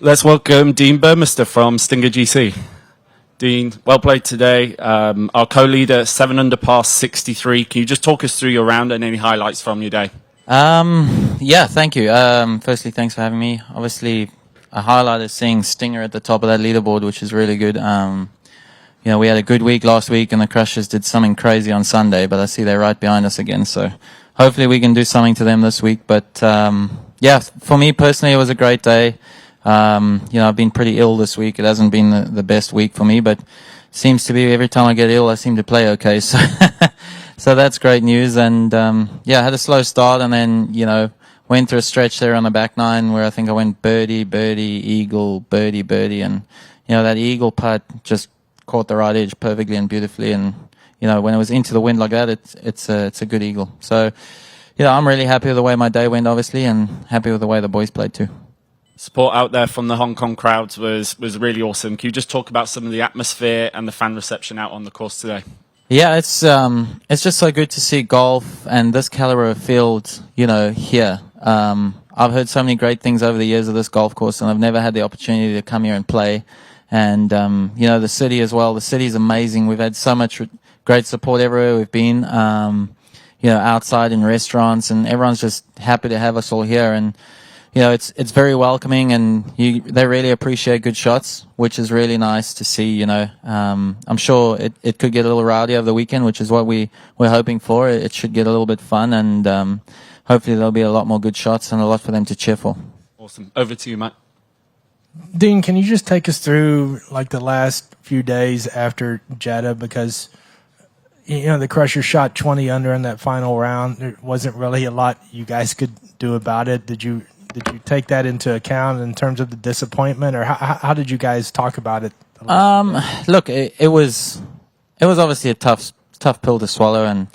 Let's welcome Dean Burmester from Stinger GC. Dean, well played today. Our co-leader, 7 under par 63. Can you just talk us through your round and any highlights from your day? Yeah, thank you. Firstly, thanks for having me. Obviously, a highlight is seeing Stinger at the top of that leaderboard, which is really good. You know, we had a good week last week and the Crushers did something crazy on Sunday, but I see they're right behind us again. So hopefully we can do something to them this week. But yeah, for me personally, it was a great day. You know, I've been pretty ill this week. It hasn't been the best week for me, but seems to be every time I get ill, I seem to play okay. So, so that's great news. And, yeah, I had a slow start and then, you know, went through a stretch there on the back nine where I think I went birdie, birdie, eagle, birdie, birdie. And, you know, that eagle putt just caught the right edge perfectly and beautifully. And, you know, when it was into the wind like that, it's a good eagle. So, you know, I'm really happy with the way my day went, obviously, and happy with the way the boys played too. Support out there from the Hong Kong crowds was really awesome. Can you just talk about some of the atmosphere and the fan reception out on the course today? Yeah, it's just so good to see golf and this caliber of field, you know, here. I've heard so many great things over the years of this golf course, and I've never had the opportunity to come here and play. And you know, the city as well. The city's amazing. We've had so much great support everywhere we've been. You know, outside in restaurants, and everyone's just happy to have us all here. And you know, it's very welcoming, and they really appreciate good shots, which is really nice to see. You know, I'm sure it could get a little rowdy over the weekend, which is what we're hoping for. It should get a little bit fun, and hopefully there'll be a lot more good shots and a lot for them to cheer for. Awesome. Over to you, Matt. Dean, can you just take us through like the last few days after Jeddah, because you know the Crushers shot 20 under in that final round. There wasn't really a lot you guys could do about it. Did you take that into account in terms of the disappointment, or how did you guys talk about it? Look, it was obviously a tough pill to swallow, and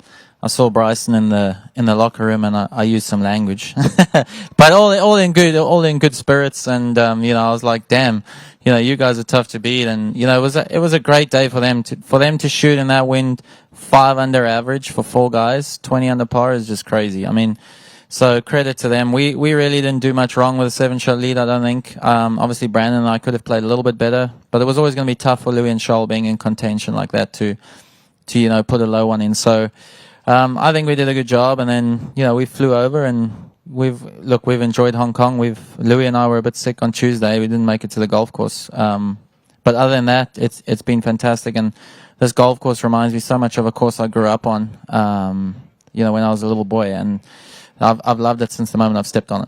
I saw Bryson in the locker room, and I used some language, but all in good spirits, and you know, I was like, damn, you know, you guys are tough to beat, and you know, it was a great day for them to shoot in that wind, 5 under average for 4 guys, 20 under par is just crazy. I mean, so credit to them. We really didn't do much wrong with a 7-shot lead, I don't think. Obviously Brandon and I could have played a little bit better, but it was always going to be tough for Louis and Charles being in contention like that to you know, put a low one in. So I think we did a good job, and then you know, we flew over, and we've enjoyed Hong Kong. Louis and I were a bit sick on Tuesday. We didn't make it to the golf course. But other than that, it's been fantastic, and this golf course reminds me so much of a course I grew up on. You know, when I was a little boy, and I've loved it since the moment I've stepped on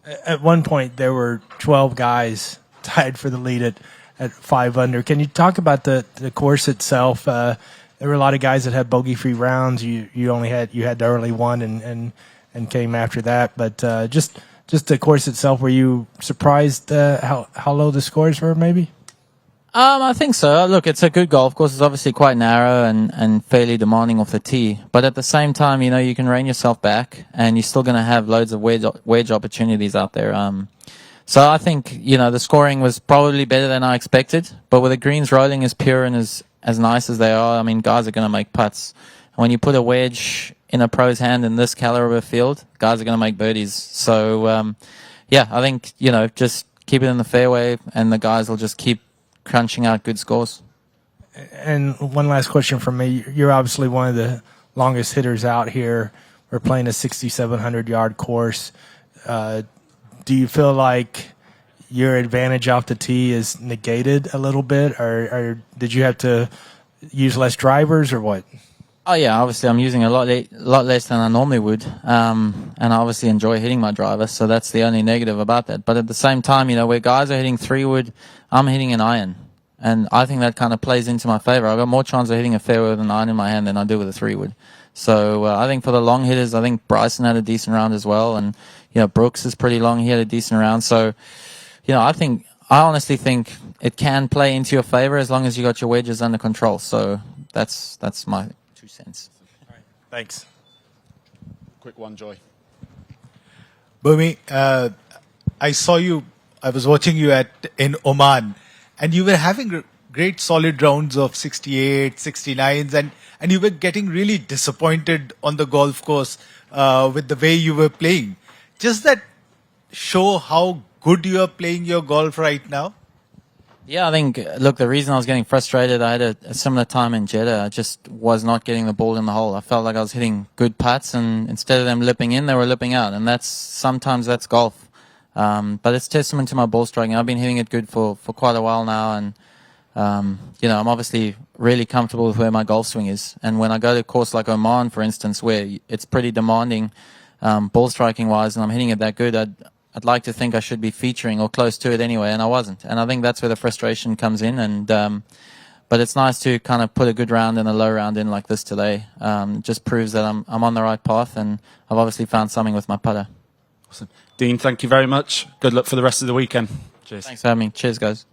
it. At one point, there were 12 guys tied for the lead at 5 under. Can you talk about the course itself? There were a lot of guys that had bogey-free rounds. You had the early one and came after that. But just the course itself, were you surprised how low the scores were? Maybe. I think so. Look, it's a good golf course. It's obviously quite narrow and fairly demanding off the tee. But at the same time, you know, you can rein yourself back, and you're still going to have loads of wedge opportunities out there. So I think, you know, the scoring was probably better than I expected. But with the greens rolling as pure and as nice as they are, I mean, guys are going to make putts. And when you put a wedge in a pro's hand in this caliber of field, guys are going to make birdies. So, yeah, I think, you know, just keep it in the fairway, and the guys will just keep crunching out good scores. And one last question from me. You're obviously one of the longest hitters out here. We're playing a 6,700-yard course. Do you feel like your advantage off the tee is negated a little bit, or did you have to use less drivers, or what? Oh yeah, obviously I'm using a lot less than I normally would, and I obviously enjoy hitting my driver, so that's the only negative about that. But at the same time, you know, where guys are hitting 3-wood, I'm hitting an iron, and I think that kind of plays into my favor. I've got more chance of hitting a fairway with an iron in my hand than I do with a 3-wood. So I think for the long hitters, I think Bryson had a decent round as well, and you know, Brooks is pretty long. He had a decent round. So, you know, I honestly think it can play into your favor as long as you got your wedges under control. So that's my 2 cents. All right. Thanks. Quick one, Joy. Burmy, I was watching you in Oman, and you were having great solid rounds of 68, 69s, and you were getting really disappointed on the golf course with the way you were playing. Does that show how good you are playing your golf right now? Yeah, I think, look, the reason I was getting frustrated, I had a similar time in Jeddah. I just was not getting the ball in the hole. I felt like I was hitting good putts, and instead of them lipping in, they were lipping out. And sometimes that's golf. But it's testament to my ball striking. I've been hitting it good for quite a while now. And, I'm obviously really comfortable with where my golf swing is. And when I go to a course like Oman, for instance, where it's pretty demanding ball striking wise, and I'm hitting it that good, I'd like to think I should be featuring or close to it anyway, and I wasn't. And I think that's where the frustration comes in. And but it's nice to kind of put a good round and a low round in like this today. Just proves that I'm on the right path, and I've obviously found something with my putter. Awesome. Dean, thank you very much. Good luck for the rest of the weekend. Cheers. Thanks for having me. Cheers, guys.